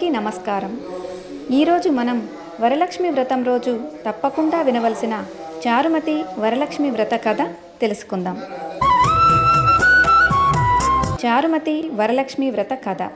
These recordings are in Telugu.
అందరికీ నమస్కారం. ఈరోజు మనం వరలక్ష్మి వ్రతం రోజు తప్పకుండా వినవలసిన చారుమతి వరలక్ష్మి వ్రత కథ తెలుసుకుందాం. చారుమతి వరలక్ష్మి వ్రత కథ.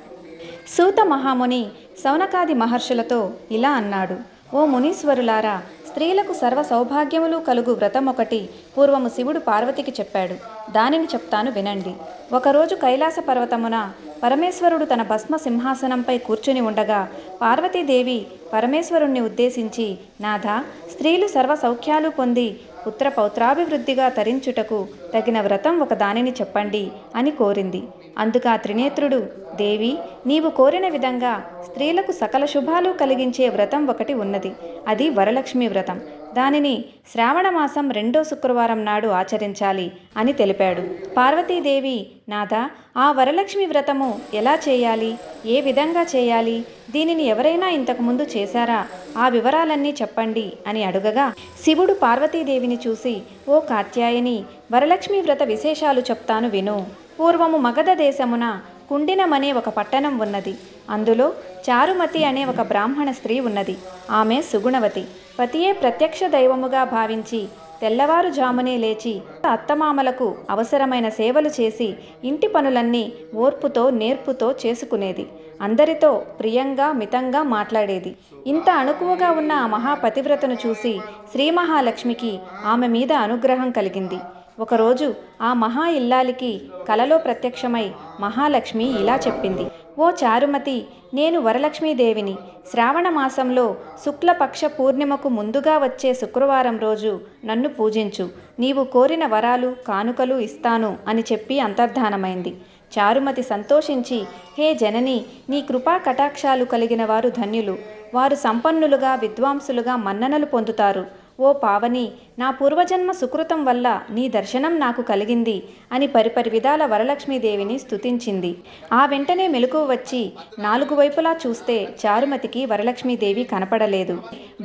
సూత మహాముని సౌనకాది మహర్షులతో ఇలా అన్నాడు: ఓ మునీశ్వరులారా, స్త్రీలకు సర్వ సౌభాగ్యములు కలుగు వ్రతం ఒకటి పూర్వము శివుడు పార్వతికి చెప్పాడు. దానిని చెప్తాను, వినండి. ఒకరోజు కైలాస పర్వతమున పరమేశ్వరుడు తన భస్మ సింహాసనంపై కూర్చుని ఉండగా పార్వతీదేవి పరమేశ్వరుణ్ణి ఉద్దేశించి, నాథా, స్త్రీలు సర్వ సౌఖ్యాలు పొంది పుత్ర పౌత్రాభివృద్ధిగా తరించుటకు తగిన వ్రతం ఒక దానిని చెప్పండి అని కోరింది. అందుకు ఆ త్రినేత్రుడు, దేవి, నీవు కోరిన విధంగా స్త్రీలకు సకల శుభాలు కలిగించే వ్రతం ఒకటి ఉన్నది. అది వరలక్ష్మి వ్రతం. దానిని శ్రావణ మాసం 2వ శుక్రవారం నాడు ఆచరించాలి అని తెలిపాడు. పార్వతీదేవి, నాథా, ఆ వరలక్ష్మి వ్రతము ఎలా చేయాలి, ఏ విధంగా చేయాలి, దీనిని ఎవరైనా ఇంతకుముందు చేశారా, ఆ వివరాలన్నీ చెప్పండి అని అడుగగా శివుడు పార్వతీదేవిని చూసి, ఓ కాత్యాయని, వరలక్ష్మి వ్రత విశేషాలు చెప్తాను విను. పూర్వము మగధ దేశమున కుండినమనే ఒక పట్టణం ఉన్నది. అందులో చారుమతి అనే ఒక బ్రాహ్మణ స్త్రీ ఉన్నది. ఆమె సుగుణవతి. పతియే ప్రత్యక్ష దైవముగా భావించి తెల్లవారుజామునే లేచి అత్తమామలకు అవసరమైన సేవలు చేసి ఇంటి పనులన్నీ ఓర్పుతో నేర్పుతో చేసుకునేది. అందరితో ప్రియంగా మితంగా మాట్లాడేది. ఇంత అణుకువగా ఉన్న ఆ మహాపతివ్రతను చూసి శ్రీ మహాలక్ష్మికి ఆమె మీద అనుగ్రహం కలిగింది. ఒకరోజు ఆ మహా ఇల్లాలికి కలలో ప్రత్యక్షమై మహాలక్ష్మి ఇలా చెప్పింది: ఓ చారుమతి, నేను వరలక్ష్మీదేవిని. శ్రావణ మాసంలో శుక్లపక్ష పూర్ణిమకు ముందుగా వచ్చే శుక్రవారం రోజు నన్ను పూజించు. నీవు కోరిన వరాలు కానుకలు ఇస్తాను అని చెప్పి అంతర్ధానమైంది. చారుమతి సంతోషించి, హే జనని, నీ కృపా కటాక్షాలు కలిగిన వారు ధన్యులు. వారు సంపన్నులుగా విద్వాంసులుగా మన్ననలు పొందుతారు. ఓ పావని, నా పూర్వజన్మ సుకృతం వల్ల నీ దర్శనం నాకు కలిగింది అని పరిపరి విధాల వరలక్ష్మీదేవిని స్తుతించింది. ఆ వెంటనే మెలకువ వచ్చి 4 వైపులా చూస్తే చారుమతికి వరలక్ష్మీదేవి కనపడలేదు.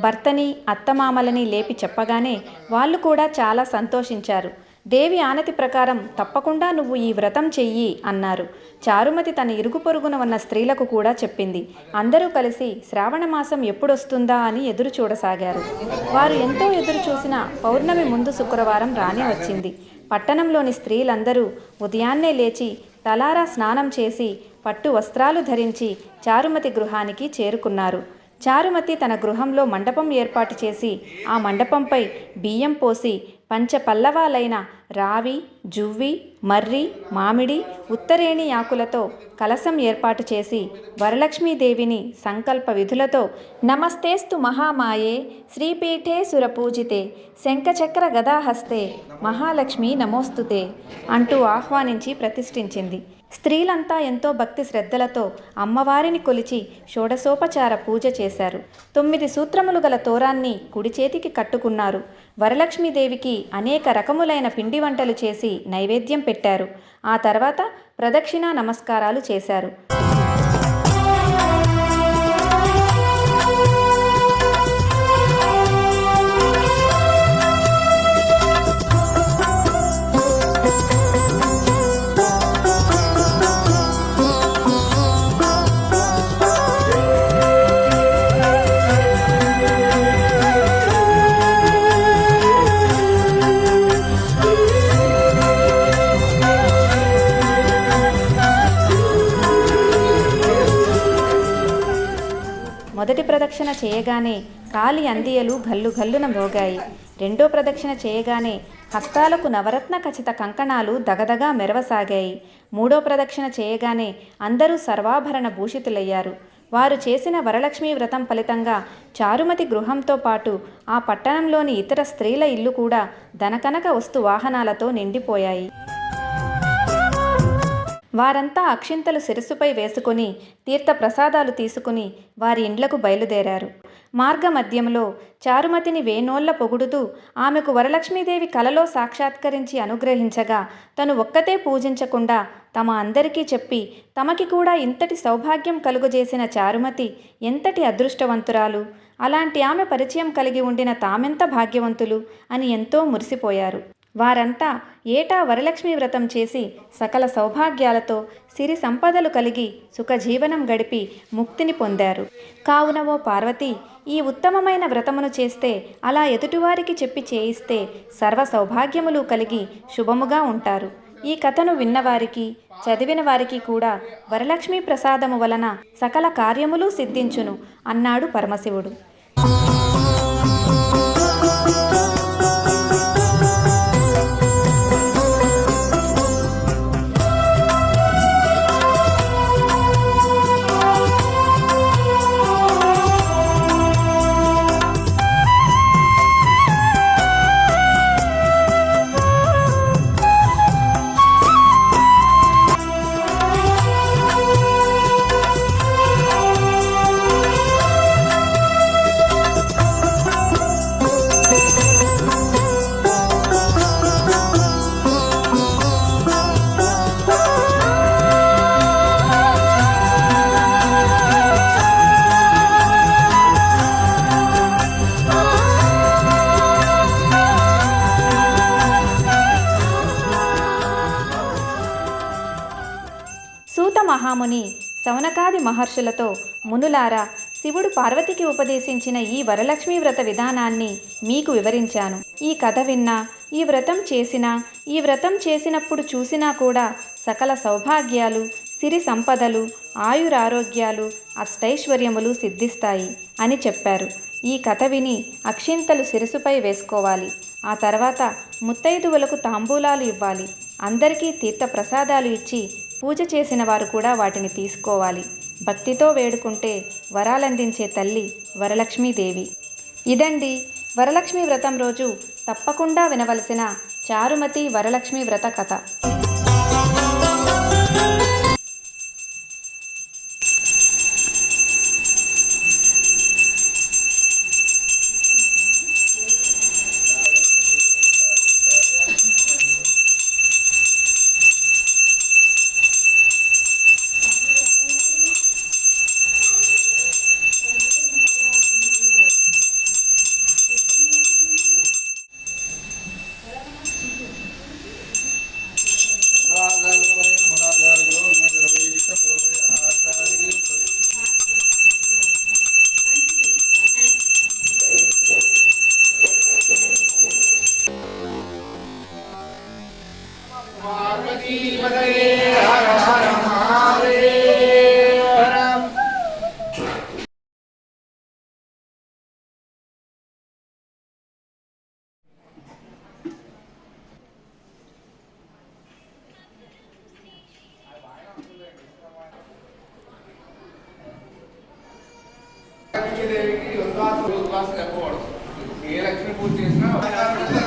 భర్తని అత్తమామలని లేపి చెప్పగానే వాళ్ళు కూడా చాలా సంతోషించారు. దేవి ఆనతి ప్రకారం తప్పకుండా నువ్వు ఈ వ్రతం చెయ్యి అన్నారు. చారుమతి తన ఇరుగు పొరుగున ఉన్న స్త్రీలకు కూడా చెప్పింది. అందరూ కలిసి శ్రావణ మాసం ఎప్పుడొస్తుందా అని ఎదురు చూడసాగారు. వారు ఎంతో ఎదురు చూసిన పౌర్ణమి ముందు శుక్రవారం రానే వచ్చింది. పట్టణంలోని స్త్రీలందరూ ఉదయాన్నే లేచి తలారా స్నానం చేసి పట్టు వస్త్రాలు ధరించి చారుమతి గృహానికి చేరుకున్నారు. చారుమతి తన గృహంలో మండపం ఏర్పాటు చేసి ఆ మండపంపై బియ్యం పోసి పంచపల్లవాలైన రావి, జువ్వి, మర్రి, మామిడి, ఉత్తరేణి ఆకులతో కలశం ఏర్పాటు చేసి వరలక్ష్మీదేవిని సంకల్ప విధులతో నమస్తేస్తు మహామాయే శ్రీపీఠే సురపూజితే శంఖచక్ర గదాహస్తే మహాలక్ష్మి నమోస్తుతే అంటూ ఆహ్వానించి ప్రతిష్ఠించింది. స్త్రీలంతా ఎంతో భక్తి శ్రద్ధలతో అమ్మవారిని కొలిచి షోడశోపచార పూజ చేశారు. 9 సూత్రములు గల తోరాన్ని కుడి చేతికి కట్టుకున్నారు. వరలక్ష్మీదేవికి అనేక రకములైన పిండి వంటలు చేసి నైవేద్యం పెట్టారు. ఆ తర్వాత ప్రదక్షిణా నమస్కారాలు చేశారు. మొదటి ప్రదక్షిణ చేయగానే కాలి అందియలు గల్లు గల్లున మోగాయి. 2వ ప్రదక్షిణ చేయగానే హస్తాలకు నవరత్న ఖచిత కంకణాలు దగదగా మెరవసాగాయి. 3వ ప్రదక్షిణ చేయగానే అందరూ సర్వాభరణ భూషితులయ్యారు. వారు చేసిన వరలక్ష్మీ వ్రతం ఫలితంగా చారుమతి గృహంతో పాటు ఆ పట్టణంలోని ఇతర స్త్రీల ఇల్లు కూడా ధనకనక వస్తు వాహనాలతో నిండిపోయాయి. వారంతా అక్షింతలు శిరస్సుపై వేసుకుని తీర్థప్రసాదాలు తీసుకుని వారి ఇండ్లకు బయలుదేరారు. మార్గమధ్యంలో చారుమతిని వేనోళ్ల పొగుడుతూ ఆమెకు వరలక్ష్మీదేవి కలలో సాక్షాత్కరించి అనుగ్రహించగా తను ఒక్కతే పూజించకుండా తమ అందరికీ చెప్పి తమకి కూడా ఇంతటి సౌభాగ్యం కలుగజేసిన చారుమతి ఎంతటి అదృష్టవంతురాలు, అలాంటి ఆమె పరిచయం కలిగి ఉండిన తామెంత భాగ్యవంతులు అని ఎంతో మురిసిపోయారు. వారంతా ఏటా వరలక్ష్మి వ్రతం చేసి సకల సౌభాగ్యాలతో సిరి సంపదలు కలిగి సుఖజీవనం గడిపి ముక్తిని పొందారు. కావున ఓ పార్వతి, ఈ ఉత్తమమైన వ్రతమును చేస్తే, అలా ఎదుటివారికి చెప్పి చేయిస్తే సర్వ సౌభాగ్యములు కలిగి శుభముగా ఉంటారు. ఈ కథను విన్నవారికి, చదివిన వారికి కూడా వరలక్ష్మీ ప్రసాదము వలన సకల కార్యములు సిద్ధించును అన్నాడు పరమశివుడు. సూత మహాముని శౌనకాది మహర్షులతో, మునులారా, శివుడు పార్వతికి ఉపదేశించిన ఈ వరలక్ష్మీ వ్రత విధానాన్ని మీకు వివరించాను. ఈ కథ విన్నా, ఈ వ్రతం చేసినా, ఈ వ్రతం చేసినప్పుడు చూసినా కూడా సకల సౌభాగ్యాలు, సిరి సంపదలు, ఆయురారోగ్యాలు, అష్టైశ్వర్యములు సిద్ధిస్తాయి అని చెప్పారు. ఈ కథ విని అక్షింతలు శిరసుపై వేసుకోవాలి. ఆ తర్వాత ముత్తైదువులకు తాంబూలాలు ఇవ్వాలి. అందరికీ తీర్థ ప్రసాదాలు ఇచ్చి పూజ చేసిన వారు కూడా వాటిని తీసుకోవాలి. భక్తితో వేడుకుంటే వరాలందించే తల్లి వరలక్ష్మీదేవి. ఇదండి వరలక్ష్మీ వ్రతం రోజు తప్పకుండా వినవలసిన చారుమతి వరలక్ష్మీ వ్రత కథ. లక్ష్మీ పూజ చేసినా